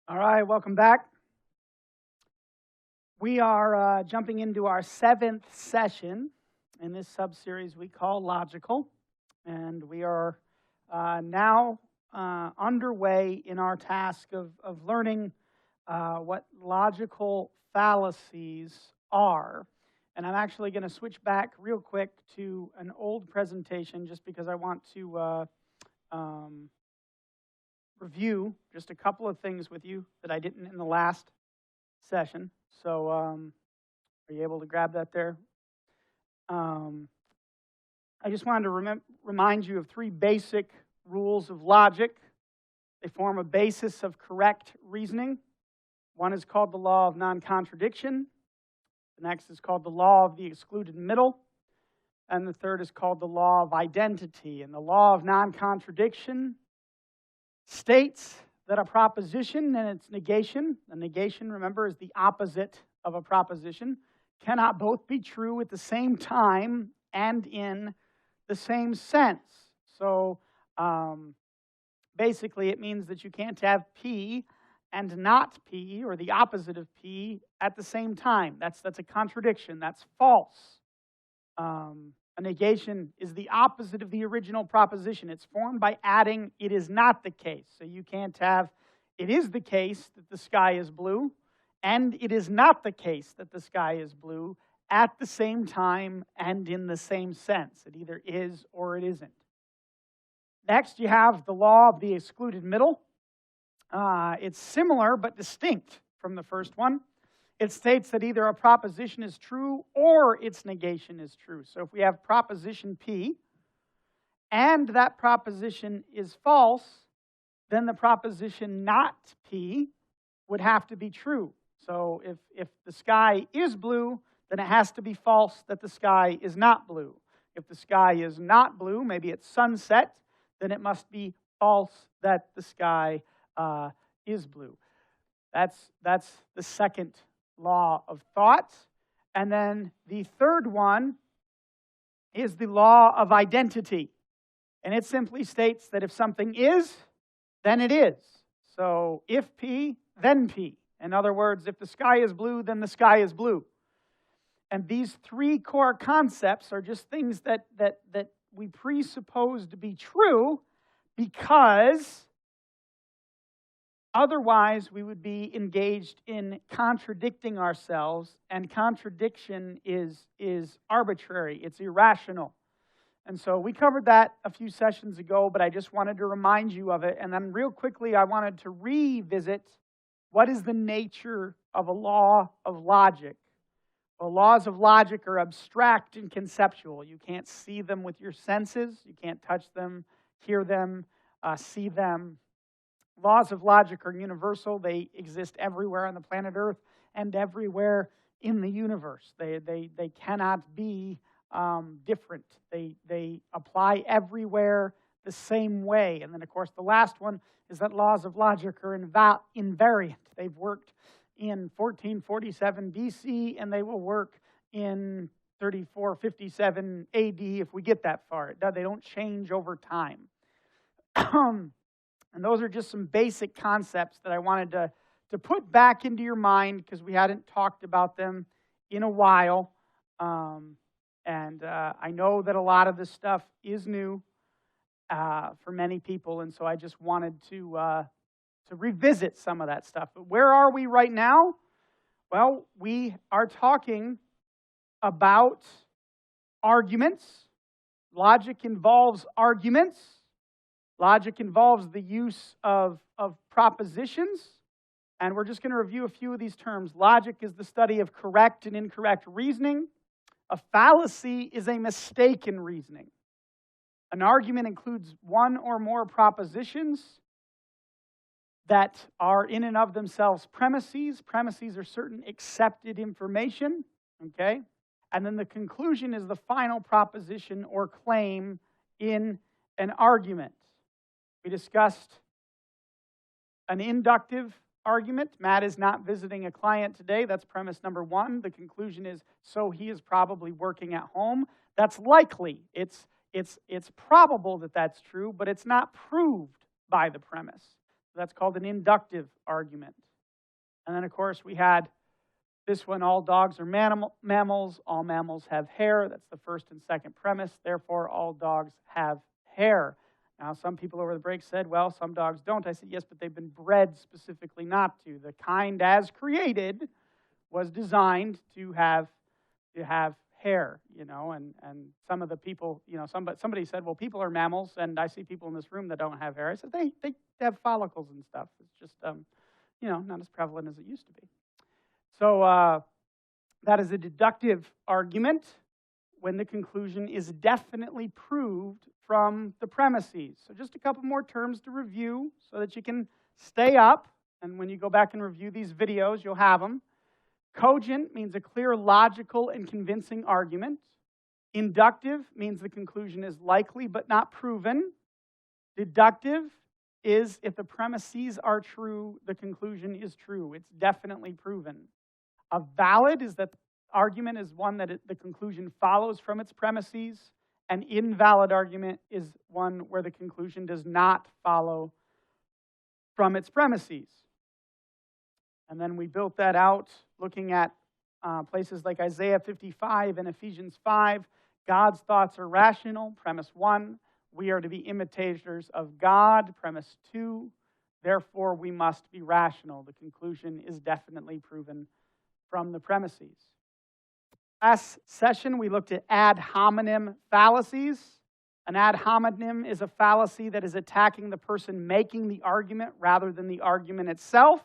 All right, welcome back. We are jumping into our 7th session in this sub-series we call Logical, and we are now underway in our task of learning what logical fallacies are. And I'm actually going to switch back real quick to an old presentation just because I want to review just a couple of things with you that I didn't in the last session. So are you able to grab that there? I just wanted to remind you of 3 basic rules of logic. They form a basis of correct reasoning. One is called the law of non-contradiction. The next is called the law of the excluded middle. And the third is called the law of identity. And the law of non-contradiction states that a proposition and its negation, a negation, remember, is the opposite of a proposition, cannot both be true at the same time and in the same sense. So basically it means that you can't have P and not P, or the opposite of P, at the same time. That's a contradiction. That's false. A negation is the opposite of the original proposition. It's formed by adding "it is not the case." So you can't have "it is the case that the sky is blue," and "it is not the case that the sky is blue" at the same time and in the same sense. It either is or it isn't. Next, you have the law of the excluded middle. It's similar but distinct from the first one. It states that either a proposition is true or its negation is true. So if we have proposition P, and that proposition is false, then the proposition not P would have to be true. So if the sky is blue, then it has to be false that the sky is not blue. If the sky is not blue, maybe it's sunset, then it must be false that the sky is blue. That's the second law of thought. And then the third one is the law of identity. And it simply states that if something is, then it is. So if P, then P. In other words, if the sky is blue, then the sky is blue. And these 3 core concepts are just things that we presuppose to be true, because otherwise, we would be engaged in contradicting ourselves, and contradiction is arbitrary. It's irrational. And so we covered that a few sessions ago, but I just wanted to remind you of it. And then real quickly, I wanted to revisit what is the nature of a law of logic. Well, laws of logic are abstract and conceptual. You can't see them with your senses. You can't touch them, hear them, see them. Laws of logic are universal. They exist everywhere on the planet Earth and everywhere in the universe. They cannot be different. They apply everywhere the same way. And then, of course, the last one is that laws of logic are invariant. They've worked in 1447 BC, and they will work in 3457 AD if we get that far. They don't change over time. And those are just some basic concepts that I wanted to put back into your mind, because we hadn't talked about them in a while. And I know that a lot of this stuff is new for many people, and so I just wanted to revisit some of that stuff. But where are we right now? Well, we are talking about arguments. Logic involves arguments. Logic involves the use of propositions, and we're just going to review a few of these terms. Logic is the study of correct and incorrect reasoning. A fallacy is a mistake in reasoning. An argument includes one or more propositions that are in and of themselves premises. Premises are certain accepted information, okay? And then the conclusion is the final proposition or claim in an argument. We discussed an inductive argument. Matt is not visiting a client today. That's premise number one. The conclusion is, so he is probably working at home. That's likely. It's probable that that's true, but it's not proved by the premise. So that's called an inductive argument. And then, of course, we had this one, all dogs are mammals. All mammals have hair. That's the first and second premise. Therefore, all dogs have hair. Now, some people over the break said, well, some dogs don't. I said, yes, but they've been bred specifically not to. The kind as created was designed to have hair, you know, and some of the people, you know, somebody said, well, people are mammals, and I see people in this room that don't have hair. I said, they have follicles and stuff. It's just, you know, not as prevalent as it used to be. So that is a deductive argument when the conclusion is definitely proved from the premises. So just a couple more terms to review so that you can stay up, and when you go back and review these videos, you'll have them. Cogent means a clear, logical, and convincing argument. Inductive means the conclusion is likely but not proven. Deductive is if the premises are true, the conclusion is true. It's definitely proven. A valid is that argument is one that the conclusion follows from its premises. An invalid argument is one where the conclusion does not follow from its premises. And then we built that out looking at places like Isaiah 55 and Ephesians 5. God's thoughts are rational, premise 1. We are to be imitators of God, premise 2. Therefore, we must be rational. The conclusion is definitely proven from the premises. Last session, we looked at ad hominem fallacies. An ad hominem is a fallacy that is attacking the person making the argument rather than the argument itself,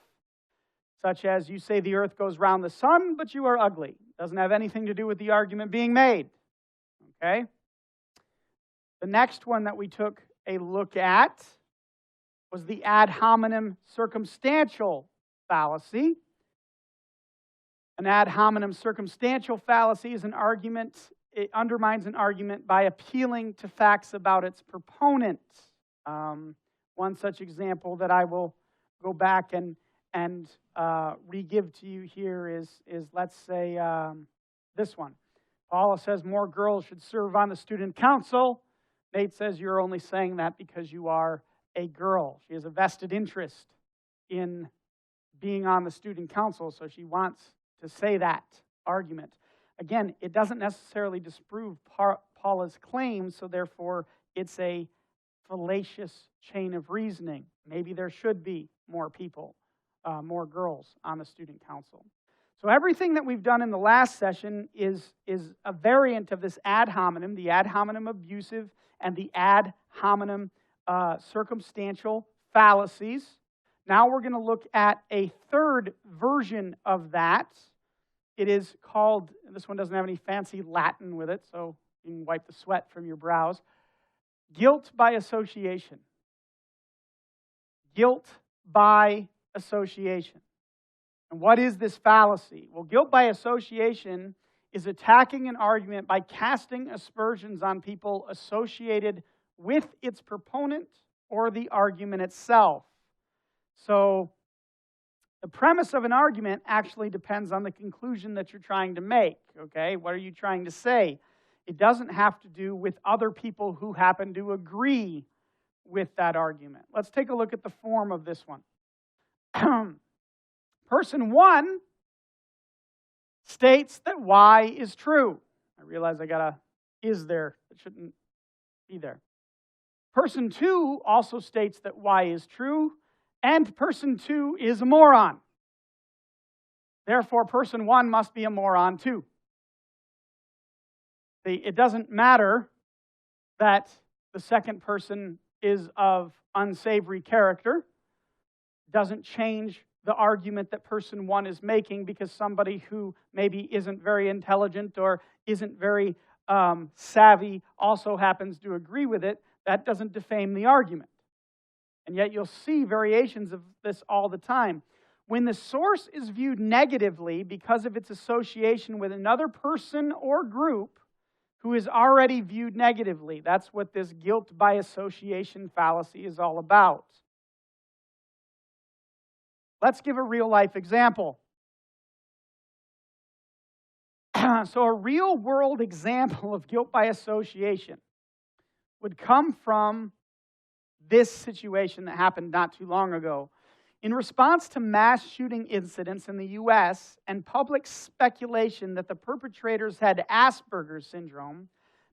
such as you say the earth goes round the sun, but you are ugly. Doesn't have anything to do with the argument being made. Okay? The next one that we took a look at was the ad hominem circumstantial fallacy. An ad hominem circumstantial fallacy is an argument, it undermines an argument by appealing to facts about its proponent. One such example that I will go back and re-give to you here is let's say, this one. Paula says more girls should serve on the student council. Nate says you're only saying that because you are a girl. She has a vested interest in being on the student council, so she wants to say that argument. Again, it doesn't necessarily disprove Paula's claim, so therefore it's a fallacious chain of reasoning. Maybe there should be more people, more girls on the student council. So everything that we've done in the last session is a variant of this ad hominem, the ad hominem abusive and the ad hominem circumstantial fallacies. Now we're going to look at a third version of that. It is called, this one doesn't have any fancy Latin with it, so you can wipe the sweat from your brows. Guilt by association. Guilt by association. And what is this fallacy? Well, guilt by association is attacking an argument by casting aspersions on people associated with its proponent or the argument itself. So the premise of an argument actually depends on the conclusion that you're trying to make, okay? What are you trying to say? It doesn't have to do with other people who happen to agree with that argument. Let's take a look at the form of this one. Person 1 states that Y is true. I realize I got a is there that shouldn't be there. Person 2 also states that Y is true, and person 2 is a moron. Therefore, person 1 must be a moron too. It doesn't matter that the second person is of unsavory character. It doesn't change the argument that person 1 is making because somebody who maybe isn't very intelligent or isn't very savvy also happens to agree with it, that doesn't defame the argument. And yet you'll see variations of this all the time. When the source is viewed negatively because of its association with another person or group who is already viewed negatively, that's what this guilt by association fallacy is all about. Let's give a real-life example. So a real-world example of guilt by association would come from this situation that happened not too long ago. In response to mass shooting incidents in the U.S. and public speculation that the perpetrators had Asperger's syndrome,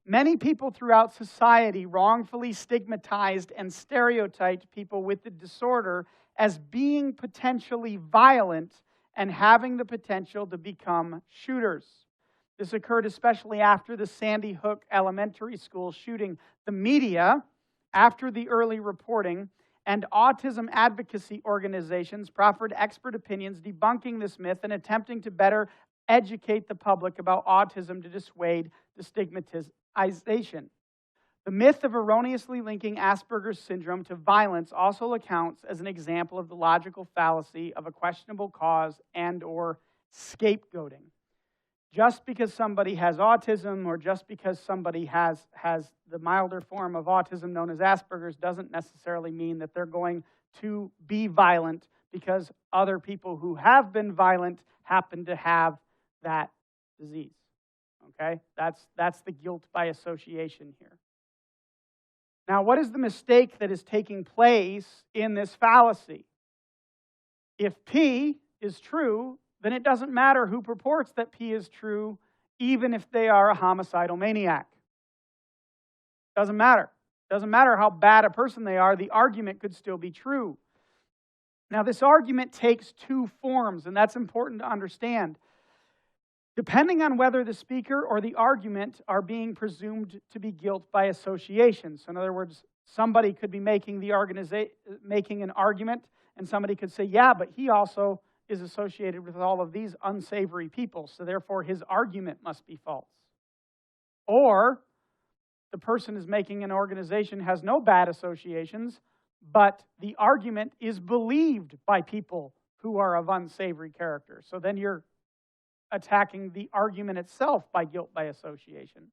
many people throughout society wrongfully stigmatized and stereotyped people with the disorder as being potentially violent and having the potential to become shooters. This occurred especially after the Sandy Hook Elementary School shooting. The media, after the early reporting, and autism advocacy organizations proffered expert opinions debunking this myth and attempting to better educate the public about autism to dissuade the stigmatization. The myth of erroneously linking Asperger's syndrome to violence also accounts as an example of the logical fallacy of a questionable cause and/or scapegoating. Just because somebody has autism or just because somebody has the milder form of autism known as Asperger's doesn't necessarily mean that they're going to be violent because other people who have been violent happen to have that disease. Okay? That's the guilt by association here. Now, what is the mistake that is taking place in this fallacy? If P is true, then it doesn't matter who purports that P is true, even if they are a homicidal maniac. Doesn't matter. Doesn't matter how bad a person they are, the argument could still be true. Now, this argument takes two forms, and that's important to understand. Depending on whether the speaker or the argument are being presumed to be guilt by association. So in other words, somebody could be making an argument, and somebody could say, yeah, but he also is associated with all of these unsavory people, so therefore his argument must be false. Or the person is making an organization has no bad associations, but the argument is believed by people who are of unsavory character. So then you're attacking the argument itself by guilt by association.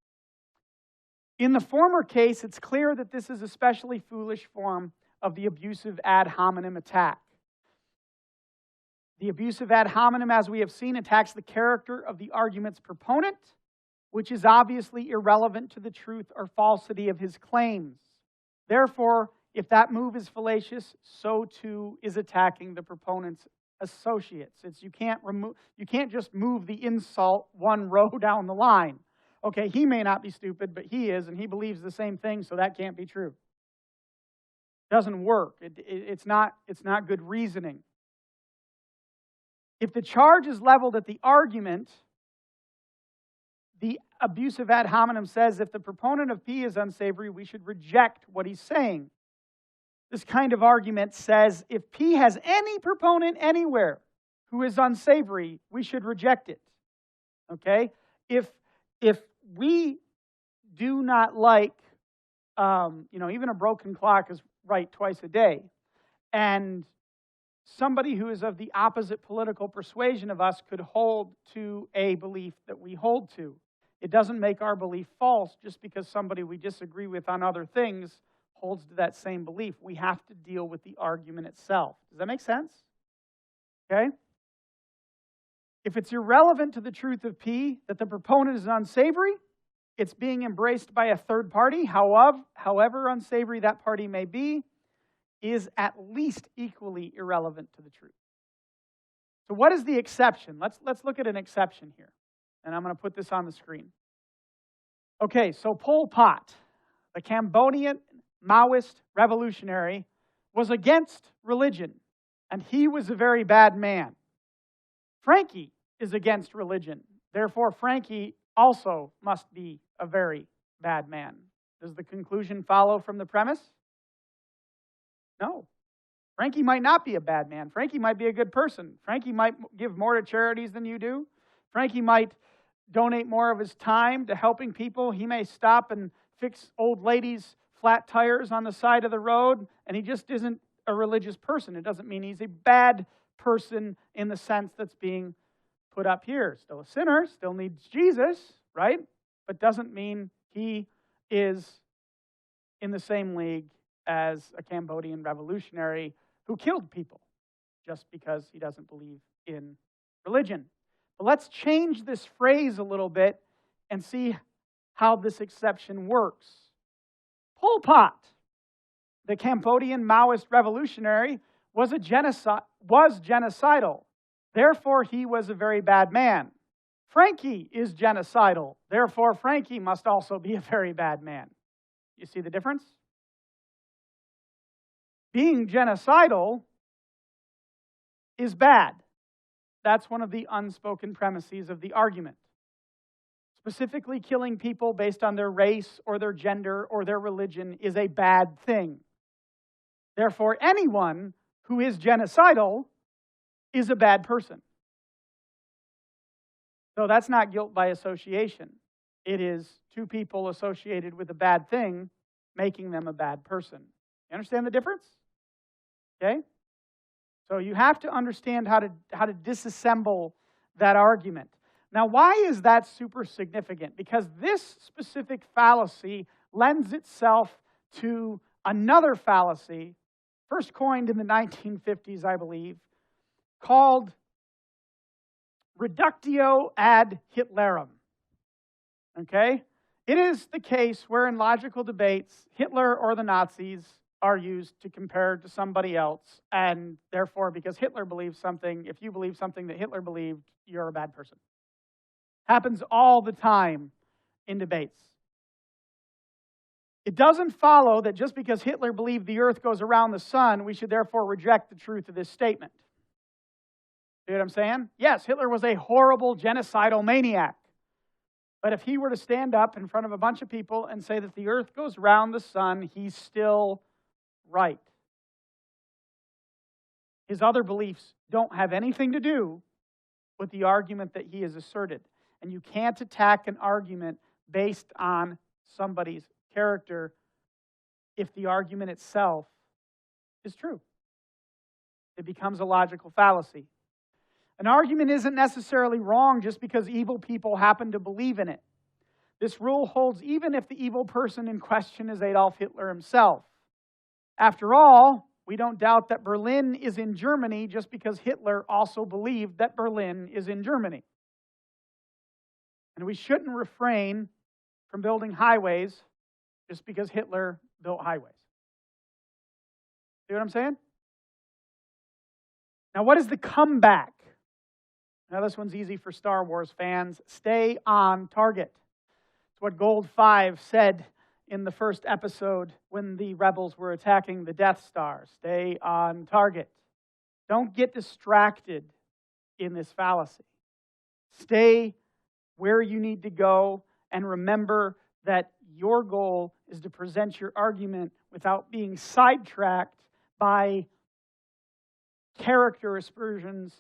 In the former case, it's clear that this is a especially foolish form of the abusive ad hominem attack. The abusive ad hominem, as we have seen, attacks the character of the argument's proponent, which is obviously irrelevant to the truth or falsity of his claims. Therefore, if that move is fallacious, so too is attacking the proponent's associates. You can't just move the insult one row down the line. Okay, he may not be stupid, but he is, and he believes the same thing, so that can't be true. Doesn't work. It's not good reasoning. If the charge is leveled at the argument, the abusive ad hominem says if the proponent of P is unsavory, we should reject what he's saying. This kind of argument says if P has any proponent anywhere who is unsavory, we should reject it. Okay? If we do not like, even a broken clock is right twice a day, and somebody who is of the opposite political persuasion of us could hold to a belief that we hold to. It doesn't make our belief false just because somebody we disagree with on other things holds to that same belief. We have to deal with the argument itself. Does that make sense? Okay? If it's irrelevant to the truth of P that the proponent is unsavory, it's being embraced by a third party, however unsavory that party may be, is at least equally irrelevant to the truth. So what is the exception? Let's look at an exception here. And I'm going to put this on the screen. Okay, so Pol Pot, the Cambodian Maoist revolutionary, was against religion, and he was a very bad man. Frankie is against religion. Therefore, Frankie also must be a very bad man. Does the conclusion follow from the premise? No. Frankie might not be a bad man. Frankie might be a good person. Frankie might give more to charities than you do. Frankie might donate more of his time to helping people. He may stop and fix old ladies' flat tires on the side of the road, and he just isn't a religious person. It doesn't mean he's a bad person in the sense that's being put up here. Still a sinner, still needs Jesus, right? But doesn't mean he is in the same league as a Cambodian revolutionary who killed people just because he doesn't believe in religion. But let's change this phrase a little bit and see how this exception works. Pol Pot, the Cambodian Maoist revolutionary, was genocidal. Therefore, he was a very bad man. Frankie is genocidal. Therefore, Frankie must also be a very bad man. You see the difference? Being genocidal is bad. That's one of the unspoken premises of the argument. Specifically, killing people based on their race or their gender or their religion is a bad thing. Therefore, anyone who is genocidal is a bad person. So that's not guilt by association. It is two people associated with a bad thing making them a bad person. You understand the difference? Okay? So you have to understand how to disassemble that argument. Now, why is that super significant? Because this specific fallacy lends itself to another fallacy, first coined in the 1950s, I believe, called reductio ad Hitlerum. Okay? It is the case where in logical debates, Hitler or the Nazis are used to compare to somebody else, and therefore, because Hitler believes something, if you believe something that Hitler believed, you're a bad person. Happens all the time in debates. It doesn't follow that just because Hitler believed the earth goes around the sun, we should therefore reject the truth of this statement. See what I'm saying? Yes, Hitler was a horrible genocidal maniac. But if he were to stand up in front of a bunch of people and say that the earth goes around the sun, he's still right. His other beliefs don't have anything to do with the argument that he has asserted. And you can't attack an argument based on somebody's character if the argument itself is true. It becomes a logical fallacy. An argument isn't necessarily wrong just because evil people happen to believe in it. This rule holds even if the evil person in question is Adolf Hitler himself. After all, we don't doubt that Berlin is in Germany just because Hitler also believed that Berlin is in Germany. And we shouldn't refrain from building highways just because Hitler built highways. See what I'm saying? Now, what is the comeback? Now, this one's easy for Star Wars fans. Stay on target. It's what Gold 5 said in the first episode when the rebels were attacking the Death Star. Stay on target. Don't get distracted in this fallacy. Stay where you need to go, and remember that your goal is to present your argument without being sidetracked by character aspersions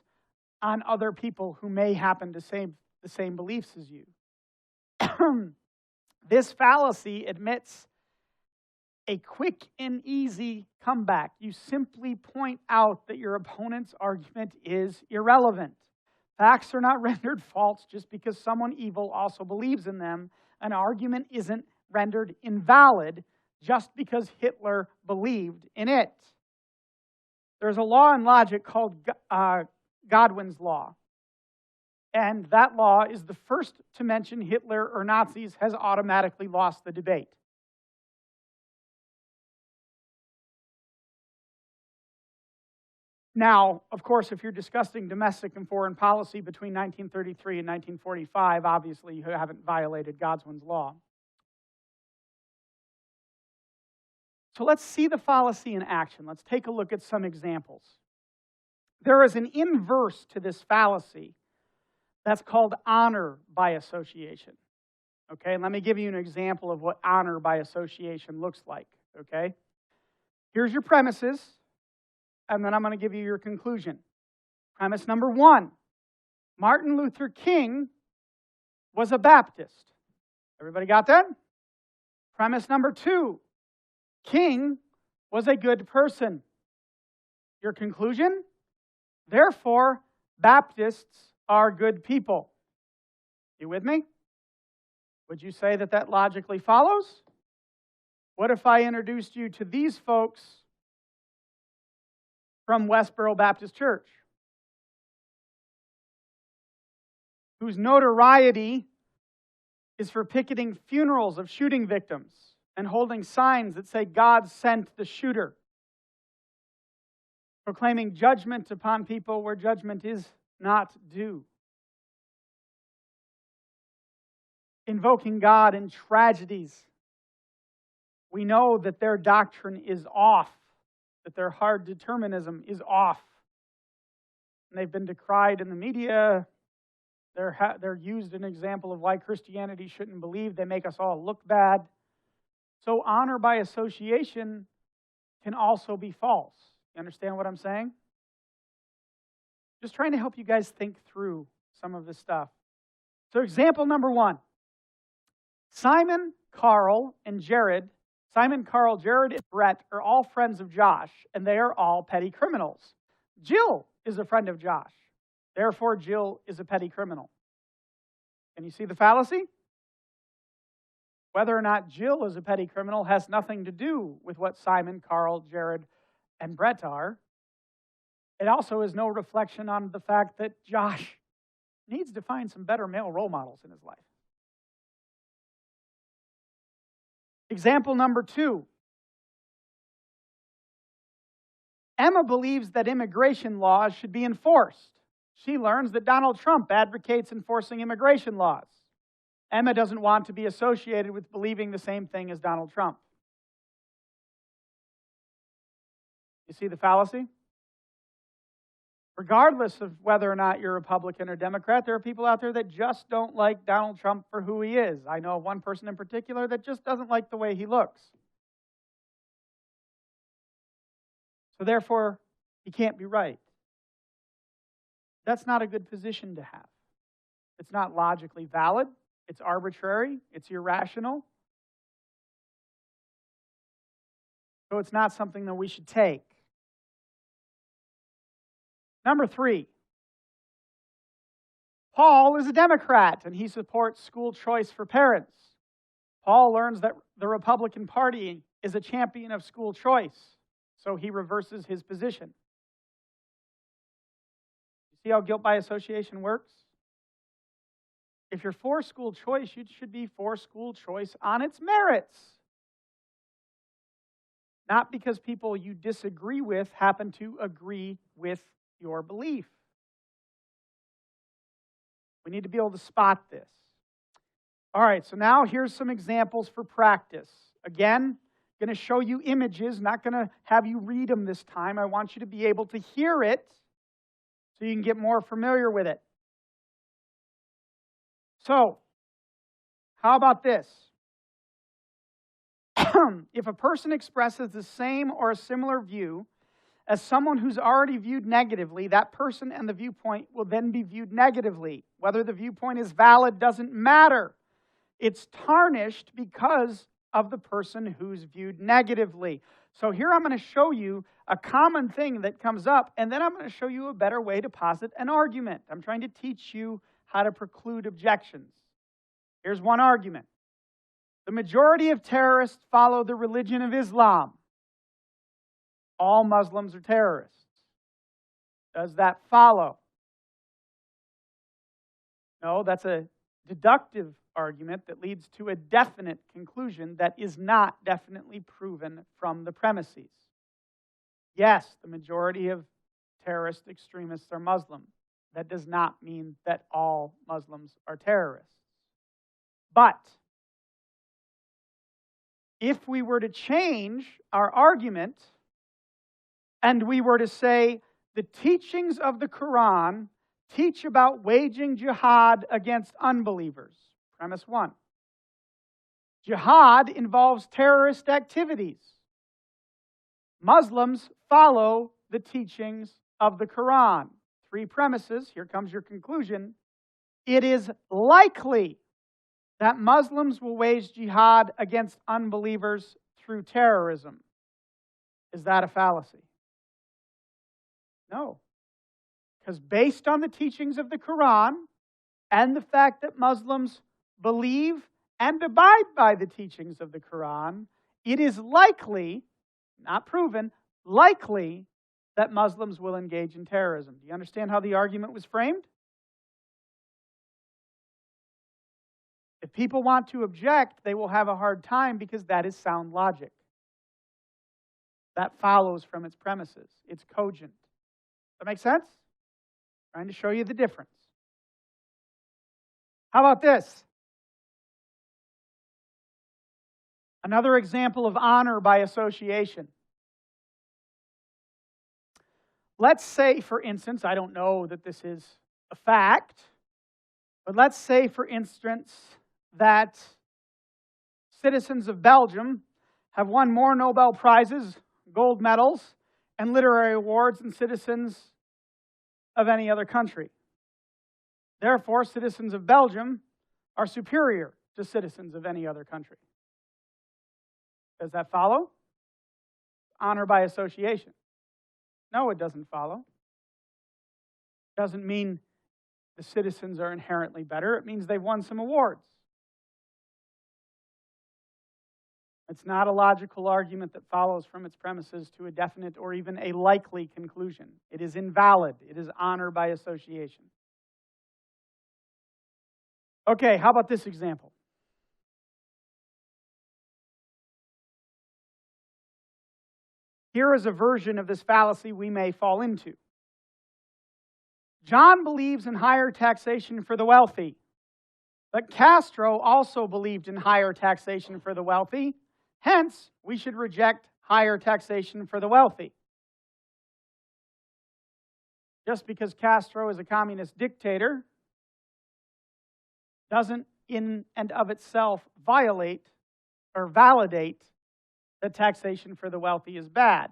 on other people who may happen to say the same beliefs as you. This fallacy admits a quick and easy comeback. You simply point out that your opponent's argument is irrelevant. Facts are not rendered false just because someone evil also believes in them. An argument isn't rendered invalid just because Hitler believed in it. There's a law in logic called Godwin's law. And that law is the first to mention Hitler or Nazis has automatically lost the debate. Now, of course, if you're discussing domestic and foreign policy between 1933 and 1945, obviously you haven't violated Godwin's law. So let's see the fallacy in action. Let's take a look at some examples. There is an inverse to this fallacy that's called honor by association. Okay, let me give you an example of what honor by association looks like. Okay, here's your premises, and then I'm going to give you your conclusion. Premise number 1, Martin Luther King was a Baptist. Everybody got that? Premise number 2, King was a good person. Your conclusion? Therefore, Baptists are good people. You with me? Would you say that that logically follows? What if I introduced you to these folks from Westboro Baptist Church, whose notoriety is for picketing funerals of shooting victims and holding signs that say God sent the shooter, proclaiming judgment upon people where judgment is not due, invoking God in tragedies. We know that their doctrine is off, that their hard determinism is off. And they've been decried in the media. They're used an example of why Christianity shouldn't believe. They make us all look bad. So honor by association can also be false. You understand what I'm saying? Just trying to help you guys think through some of this stuff. So example number 1. Simon, Carl, Jared, and Brett are all friends of Josh, and they are all petty criminals. Jill is a friend of Josh. Therefore, Jill is a petty criminal. Can you see the fallacy? Whether or not Jill is a petty criminal has nothing to do with what Simon, Carl, Jared, and Brett are. It also is no reflection on the fact that Josh needs to find some better male role models in his life. Example number 2. Emma believes that immigration laws should be enforced. She learns that Donald Trump advocates enforcing immigration laws. Emma doesn't want to be associated with believing the same thing as Donald Trump. You see the fallacy? Regardless of whether or not you're Republican or Democrat, there are people out there that just don't like Donald Trump for who he is. I know of one person in particular that just doesn't like the way he looks. So therefore, he can't be right. That's not a good position to have. It's not logically valid. It's arbitrary. It's irrational. So it's not something that we should take. Number 3, Paul is a Democrat, and he supports school choice for parents. Paul learns that the Republican Party is a champion of school choice, so he reverses his position. You see how guilt by association works? If you're for school choice, you should be for school choice on its merits. Not because people you disagree with happen to agree with your belief. We need to be able to spot this. All right, so now here's some examples for practice. Again, going to show you images, not going to have you read them this time. I want you to be able to hear it so you can get more familiar with it. So, how about this? If a person expresses the same or a similar view as someone who's already viewed negatively, that person and the viewpoint will then be viewed negatively. Whether the viewpoint is valid doesn't matter. It's tarnished because of the person who's viewed negatively. So here I'm going to show you a common thing that comes up, and then I'm going to show you a better way to posit an argument. I'm trying to teach you how to preclude objections. Here's one argument. The majority of terrorists follow the religion of Islam. All Muslims are terrorists. Does that follow? No, that's a deductive argument that leads to a definite conclusion that is not definitely proven from the premises. Yes, the majority of terrorist extremists are Muslim. That does not mean that all Muslims are terrorists. But if we were to change our argument and we were to say the teachings of the Quran teach about waging jihad against unbelievers. Premise 1. Jihad involves terrorist activities. Muslims follow the teachings of the Quran. 3 premises. Here comes your conclusion. It is likely that Muslims will wage jihad against unbelievers through terrorism. Is that a fallacy? No. Because based on the teachings of the Quran and the fact that Muslims believe and abide by the teachings of the Quran, it is likely, not proven, likely that Muslims will engage in terrorism. Do you understand how the argument was framed? If people want to object, they will have a hard time because that is sound logic. That follows from its premises. It's cogent. Does that make sense? Trying to show you the difference. How about this? Another example of honor by association. Let's say, for instance, I don't know that this is a fact, but let's say, for instance, that citizens of Belgium have won more Nobel Prizes, gold medals, and literary awards than citizens of any other country. Therefore, citizens of Belgium are superior to citizens of any other country. Does that follow? Honor by association. No, it doesn't follow. It doesn't mean the citizens are inherently better. It means they've won some awards. It's not a logical argument that follows from its premises to a definite or even a likely conclusion. It is invalid. It is honor by association. Okay, how about this example? Here is a version of this fallacy we may fall into. John believes in higher taxation for the wealthy, but Castro also believed in higher taxation for the wealthy. Hence, we should reject higher taxation for the wealthy. Just because Castro is a communist dictator doesn't in and of itself violate or validate that taxation for the wealthy is bad.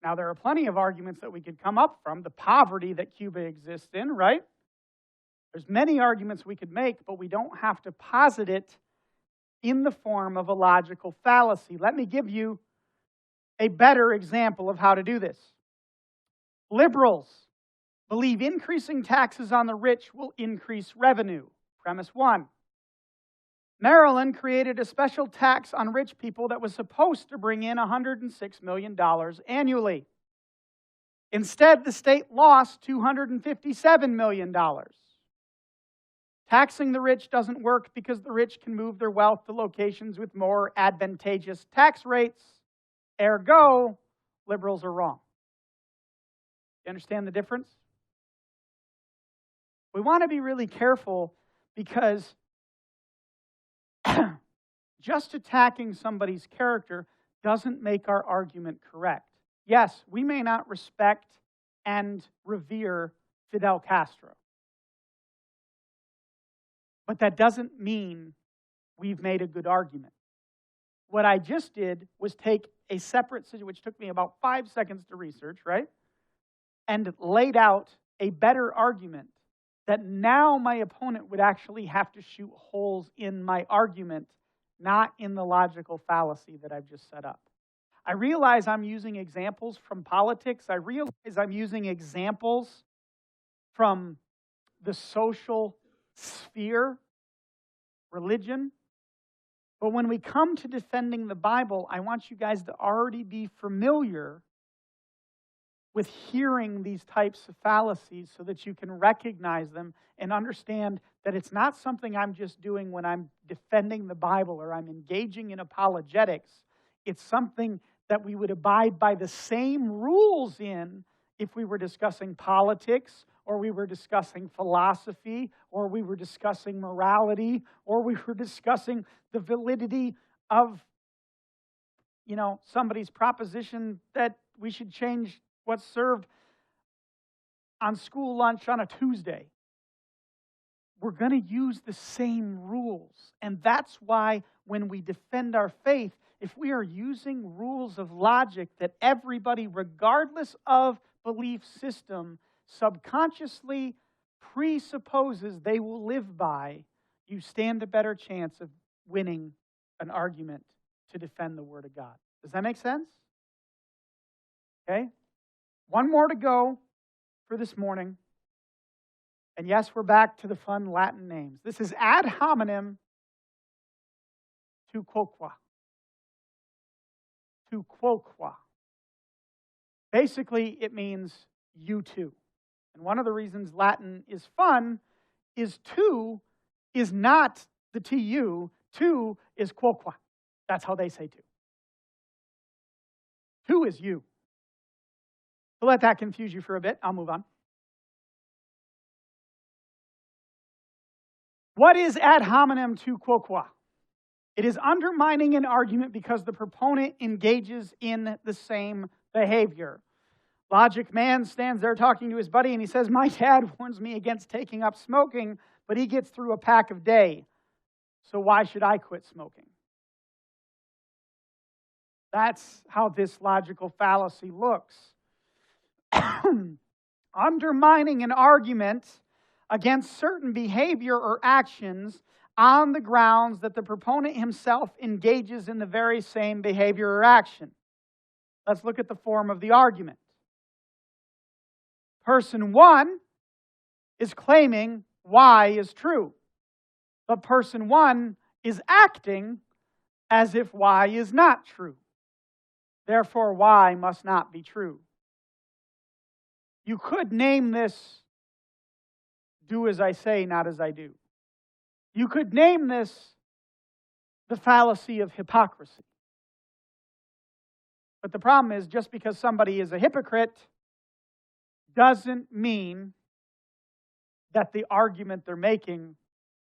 Now, there are plenty of arguments that we could come up from the poverty that Cuba exists in, right? There's many arguments we could make, but we don't have to posit it in the form of a logical fallacy. Let me give you a better example of how to do this. Liberals believe increasing taxes on the rich will increase revenue. Premise one. Maryland created a special tax on rich people that was supposed to bring in $106 million annually. Instead, the state lost $257 million. Taxing the rich doesn't work because the rich can move their wealth to locations with more advantageous tax rates. Ergo, liberals are wrong. You understand the difference? We want to be really careful because just attacking somebody's character doesn't make our argument correct. Yes, we may not respect and revere Fidel Castro, but that doesn't mean we've made a good argument. What I just did was take a separate situation, which took me about 5 seconds to research, right? And laid out a better argument that now my opponent would actually have to shoot holes in my argument, not in the logical fallacy that I've just set up. I realize I'm using examples from politics. I realize I'm using examples from the social sphere, religion. But when we come to defending the Bible, I want you guys to already be familiar with hearing these types of fallacies so that you can recognize them and understand that it's not something I'm just doing when I'm defending the Bible or I'm engaging in apologetics. It's something that we would abide by the same rules in if we were discussing politics, or we were discussing philosophy, or we were discussing morality, or we were discussing the validity of, somebody's proposition that we should change what's served on school lunch on a Tuesday. We're going to use the same rules. And that's why when we defend our faith, if we are using rules of logic that everybody, regardless of belief system, subconsciously presupposes they will live by, you stand a better chance of winning an argument to defend the Word of God. Does that make sense? Okay? One more to go for this morning. And yes, we're back to the fun Latin names. This is ad hominem tu quoque. Tu quoque. Basically, it means you too. And one of the reasons Latin is fun is tu is not the tu. Tu is quoque. That's how they say tu. Tu is you. So let that confuse you for a bit. I'll move on. What is ad hominem tu quoque? It is undermining an argument because the proponent engages in the same behavior. Logic man stands there talking to his buddy and he says, my dad warns me against taking up smoking, but he gets through a pack a day. So why should I quit smoking? That's how this logical fallacy looks. Undermining an argument against certain behavior or actions on the grounds that the proponent himself engages in the very same behavior or action. Let's look at the form of the argument. Person 1 is claiming Y is true, but person 1 is acting as if Y is not true. Therefore, Y must not be true. You could name this do as I say, not as I do. You could name this the fallacy of hypocrisy. But the problem is, just because somebody is a hypocrite doesn't mean that the argument they're making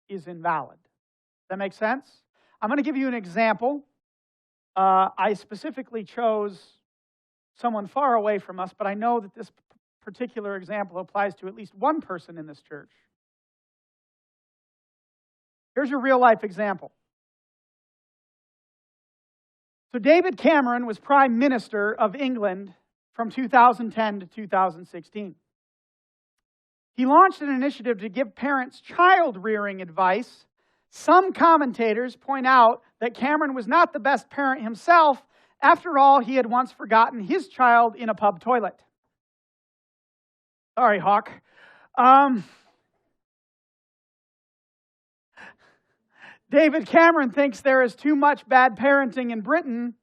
is invalid. Does that make sense? I'm going to give you an example. I specifically chose someone far away from us, but I know that this particular example applies to at least one person in this church. Here's your real-life example. So David Cameron was Prime Minister of England from 2010 to 2016. He launched an initiative to give parents child-rearing advice. Some commentators point out that Cameron was not the best parent himself. After all, he had once forgotten his child in a pub toilet. Sorry, Hawk. David Cameron thinks there is too much bad parenting in Britain,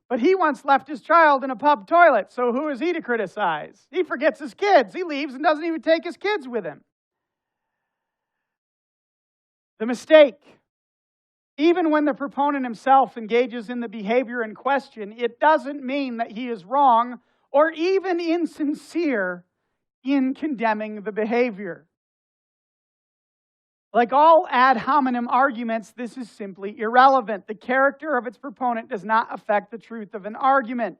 but he once left his child in a pub toilet, so who is he to criticize? He forgets his kids. He leaves and doesn't even take his kids with him. The mistake. Even when the proponent himself engages in the behavior in question, it doesn't mean that he is wrong or even insincere in condemning the behavior. Like all ad hominem arguments, this is simply irrelevant. The character of its proponent does not affect the truth of an argument.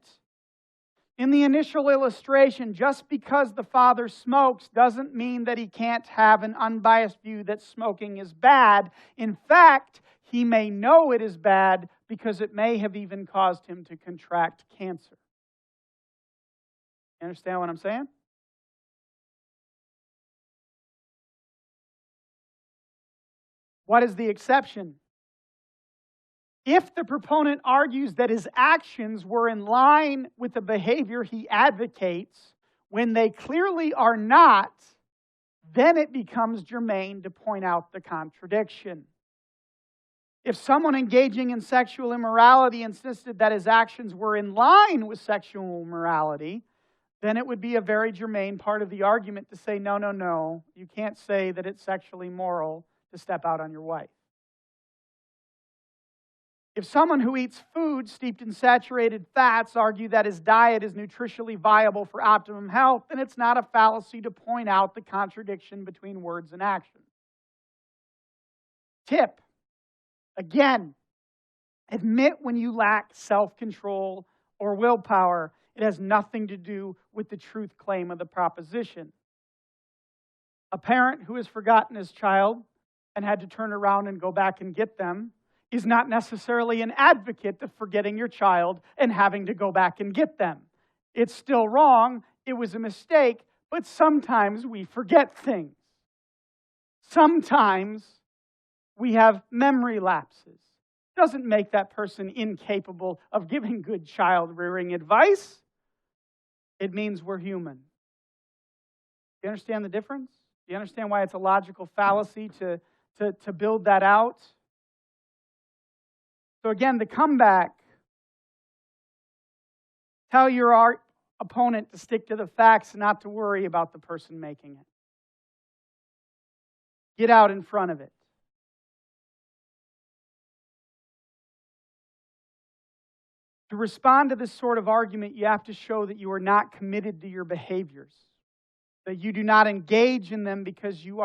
In the initial illustration, just because the father smokes doesn't mean that he can't have an unbiased view that smoking is bad. In fact, he may know it is bad because it may have even caused him to contract cancer. You understand what I'm saying? What is the exception? If the proponent argues that his actions were in line with the behavior he advocates when they clearly are not, then it becomes germane to point out the contradiction. If someone engaging in sexual immorality insisted that his actions were in line with sexual morality, then it would be a very germane part of the argument to say, no, you can't say that it's sexually moral to step out on your wife. If someone who eats food steeped in saturated fats argue that his diet is nutritionally viable for optimum health, then it's not a fallacy to point out the contradiction between words and actions. Tip, again, admit when you lack self-control or willpower. It has nothing to do with the truth claim of the proposition. A parent who has forgotten his child and had to turn around and go back and get them is not necessarily an advocate of forgetting your child and having to go back and get them. It's still wrong, it was a mistake, but sometimes we forget things. Sometimes we have memory lapses. Doesn't make that person incapable of giving good child-rearing advice. It means we're human. Do you understand the difference? Do you understand why it's a logical fallacy to build that out? So again, the comeback, tell your opponent to stick to the facts and not to worry about the person making it. Get out in front of it. To respond to this sort of argument, you have to show that you are not committed to your behaviors, that you do not engage in them because you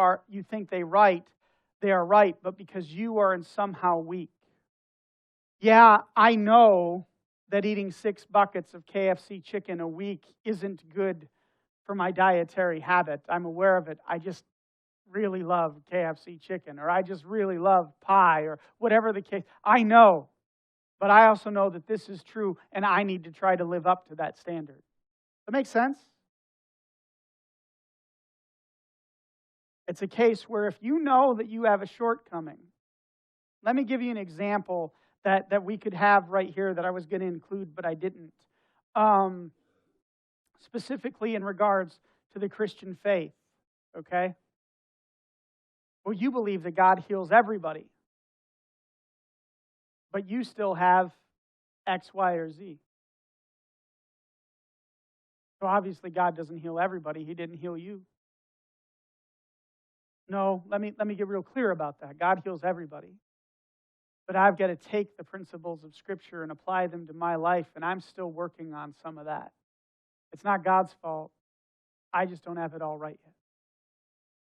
think they are right, but because you are somehow weak. Yeah, I know that eating 6 buckets of KFC chicken a week isn't good for my dietary habit. I'm aware of it. I just really love KFC chicken, or I just really love pie, or whatever the case. I know. But I also know that this is true, and I need to try to live up to that standard. That makes sense? It's a case where if you know that you have a shortcoming, let me give you an example that we could have right here that I was going to include, but I didn't. Specifically in regards to the Christian faith, okay? Well, you believe that God heals everybody, but you still have X, Y, or Z. So obviously God doesn't heal everybody. He didn't heal you. No, let me get real clear about that. God heals everybody. But I've got to take the principles of Scripture and apply them to my life, and I'm still working on some of that. It's not God's fault. I just don't have it all right yet.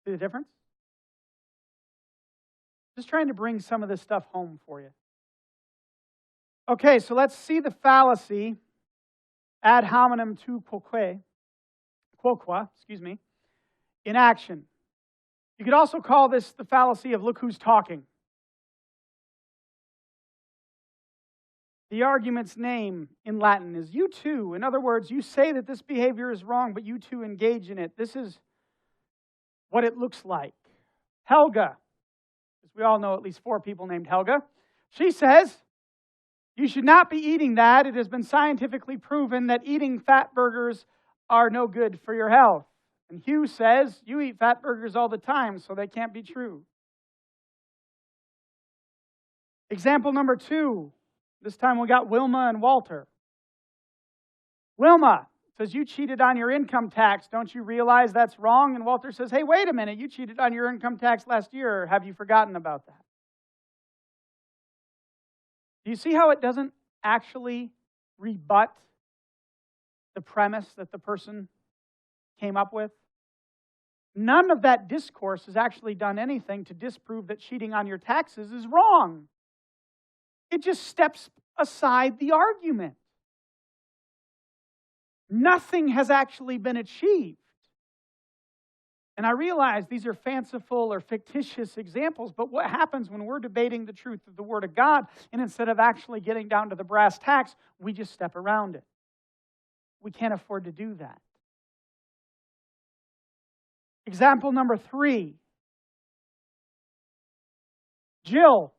See the difference? Just trying to bring some of this stuff home for you. Okay, so let's see the fallacy, ad hominem tu quoque, in action. You could also call this the fallacy of look who's talking. The argument's name in Latin is you too. In other words, you say that this behavior is wrong, but you too engage in it. This is what it looks like. Helga, as we all know at least 4 people named Helga, she says, you should not be eating that. It has been scientifically proven that eating fat burgers are no good for your health. And Hugh says, you eat fat burgers all the time, so they can't be true. Example number 2. This time we got Wilma and Walter. Wilma says, you cheated on your income tax. Don't you realize that's wrong? And Walter says, hey, wait a minute. You cheated on your income tax last year. Have you forgotten about that? Do you see how it doesn't actually rebut the premise that the person came up with? None of that discourse has actually done anything to disprove that cheating on your taxes is wrong. It just steps aside the argument. Nothing has actually been achieved. And I realize these are fanciful or fictitious examples, but what happens when we're debating the truth of the Word of God, and instead of actually getting down to the brass tacks, we just step around it? We can't afford to do that. Example number 3. Jill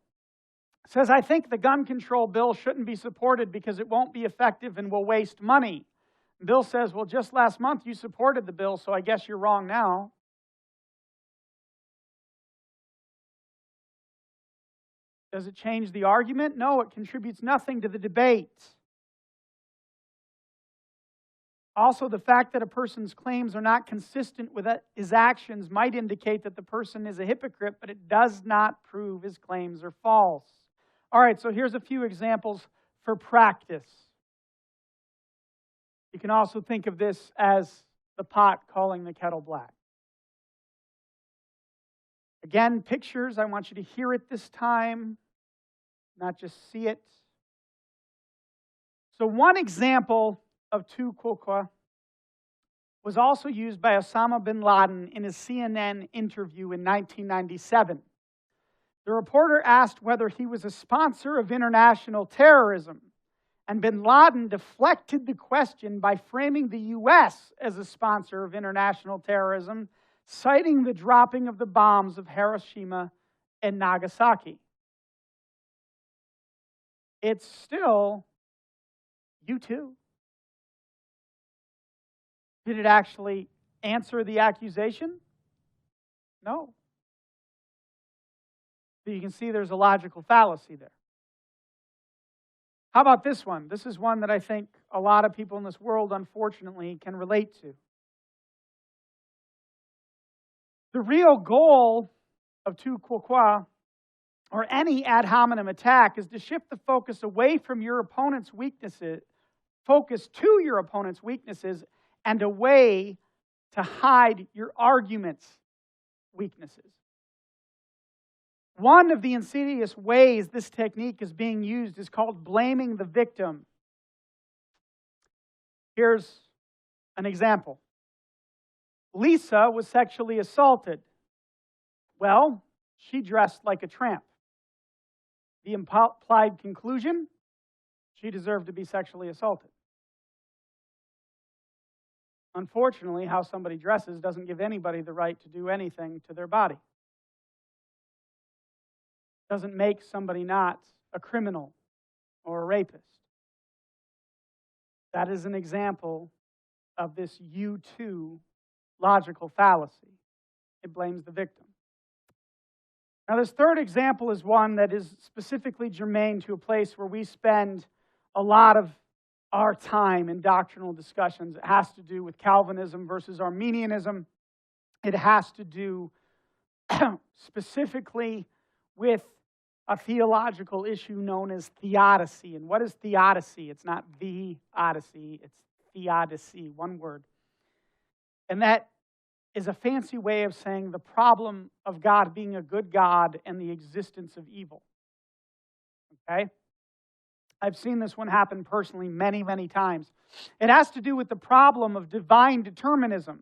says, I think the gun control bill shouldn't be supported because it won't be effective and will waste money. Bill says, well, just last month you supported the bill, so I guess you're wrong now. Does it change the argument? No, it contributes nothing to the debate. Also, the fact that a person's claims are not consistent with his actions might indicate that the person is a hypocrite, but it does not prove his claims are false. All right, so here's a few examples for practice. You can also think of this as the pot calling the kettle black. Again, pictures, I want you to hear it this time, not just see it. So one example of tu quoque was also used by Osama bin Laden in his CNN interview in 1997. The reporter asked whether he was a sponsor of international terrorism, and bin Laden deflected the question by framing the U.S. as a sponsor of international terrorism, citing the dropping of the bombs of Hiroshima and Nagasaki. It's still U2. Did it actually answer the accusation? No. So you can see there's a logical fallacy there. How about this one? This is one that I think a lot of people in this world, unfortunately, can relate to. The real goal of tu quoque, or any ad hominem attack, is to shift the focus away from your opponent's weaknesses, focus to your opponent's weaknesses, and away to hide your argument's weaknesses. One of the insidious ways this technique is being used is called blaming the victim. Here's an example. Lisa was sexually assaulted. Well, she dressed like a tramp. The implied conclusion, she deserved to be sexually assaulted. Unfortunately, how somebody dresses doesn't give anybody the right to do anything to their body. Doesn't make somebody not a criminal or a rapist. That is an example of this U2 logical fallacy. It blames the victim. Now, this third example is one that is specifically germane to a place where we spend a lot of our time in doctrinal discussions. It has to do with Calvinism versus Arminianism. It has to do specifically with a theological issue known as theodicy. And what is theodicy? It's not the Odyssey, it's theodicy, one word. And that is a fancy way of saying the problem of God being a good God and the existence of evil. Okay? I've seen this one happen personally many, many times. It has to do with the problem of divine determinism.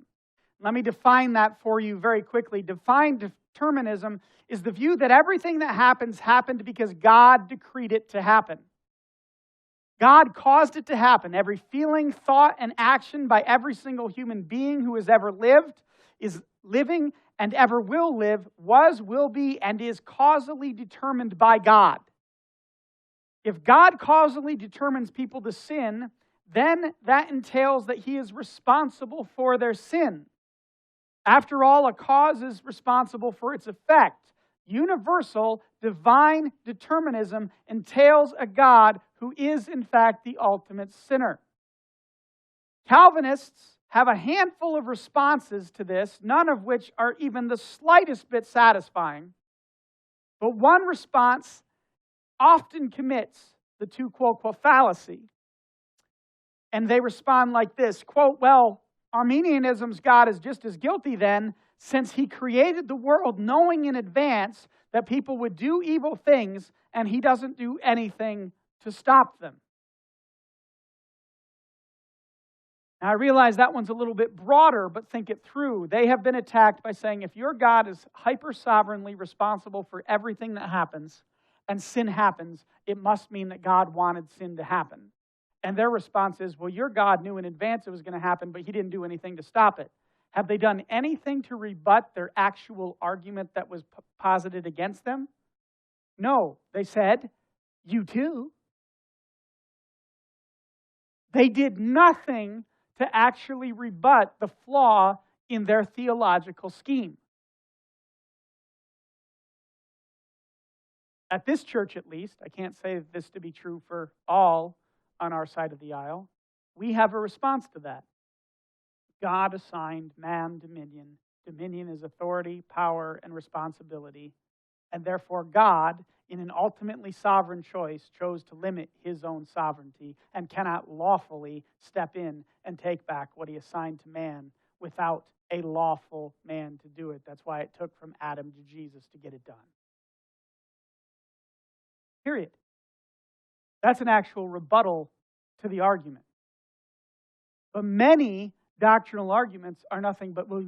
Let me define that for you very quickly. Divine determinism is the view that everything that happens happened because God decreed it to happen. God caused it to happen. Every feeling, thought, and action by every single human being who has ever lived, is living, and ever will live, was, will be, and is causally determined by God. If God causally determines people to sin, then that entails that he is responsible for their sin. After all, a cause is responsible for its effect. Universal, divine determinism entails a God who is, in fact, the ultimate sinner. Calvinists have a handful of responses to this, none of which are even the slightest bit satisfying. But one response often commits the tu quoque fallacy. And they respond like this, quote, well, Arminianism's God is just as guilty then, since he created the world knowing in advance that people would do evil things, and he doesn't do anything to stop them. Now, I realize that one's a little bit broader, but think it through. They have been attacked by saying if your God is hyper-sovereignly responsible for everything that happens, and sin happens, it must mean that God wanted sin to happen. And their response is, well, your God knew in advance it was going to happen, but he didn't do anything to stop it. Have they done anything to rebut their actual argument that was posited against them? No. They said, you too. They did nothing to actually rebut the flaw in their theological scheme. At this church, at least, I can't say this to be true for all on our side of the aisle, we have a response to that. God assigned man dominion. Dominion is authority, power, and responsibility. And therefore God, in an ultimately sovereign choice, chose to limit his own sovereignty and cannot lawfully step in and take back what he assigned to man without a lawful man to do it. That's why it took from Adam to Jesus to get it done. Period. That's an actual rebuttal to the argument. But many doctrinal arguments are nothing but, well,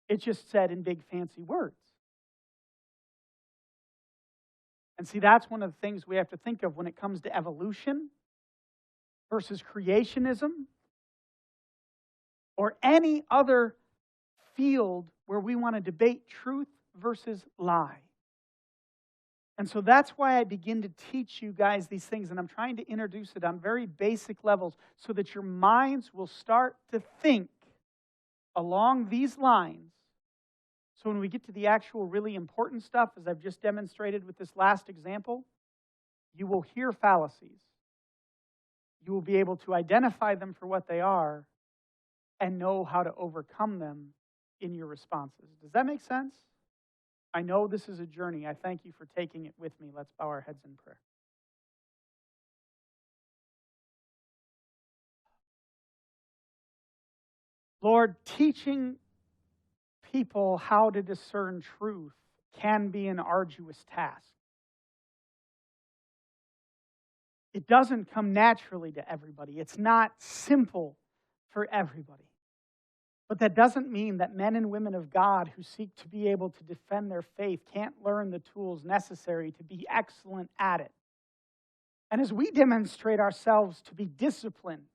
it's just said in big fancy words. And see, that's one of the things we have to think of when it comes to evolution versus creationism or any other field where we want to debate truth versus lie. And so that's why I begin to teach you guys these things, and I'm trying to introduce it on very basic levels so that your minds will start to think along these lines. So when we get to the actual really important stuff, as I've just demonstrated with this last example, you will hear fallacies. You will be able to identify them for what they are and know how to overcome them in your responses. Does that make sense? I know this is a journey. I thank you for taking it with me. Let's bow our heads in prayer. Lord, teaching people how to discern truth can be an arduous task. It doesn't come naturally to everybody. It's not simple for everybody. But that doesn't mean that men and women of God who seek to be able to defend their faith can't learn the tools necessary to be excellent at it. And as we demonstrate ourselves to be disciplined,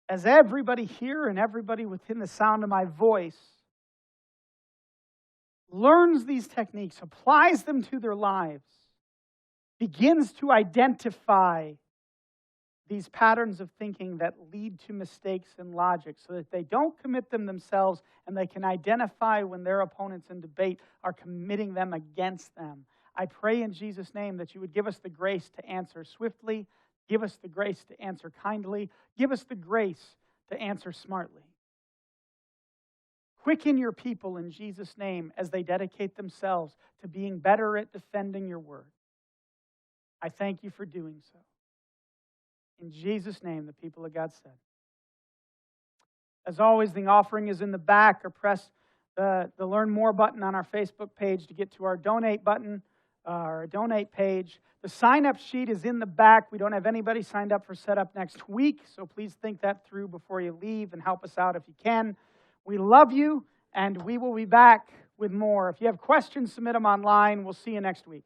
as everybody here and everybody within the sound of my voice learns these techniques, applies them to their lives, begins to identify these patterns of thinking that lead to mistakes in logic so that they don't commit them themselves and they can identify when their opponents in debate are committing them against them. I pray in Jesus' name that you would give us the grace to answer swiftly, give us the grace to answer kindly, give us the grace to answer smartly. Quicken your people in Jesus' name as they dedicate themselves to being better at defending your word. I thank you for doing so. In Jesus' name, the people of God said. As always, the offering is in the back, or press the Learn More button on our Facebook page to get to our Donate button, our Donate page. The sign-up sheet is in the back. We don't have anybody signed up for setup next week, so please think that through before you leave and help us out if you can. We love you, and we will be back with more. If you have questions, submit them online. We'll see you next week.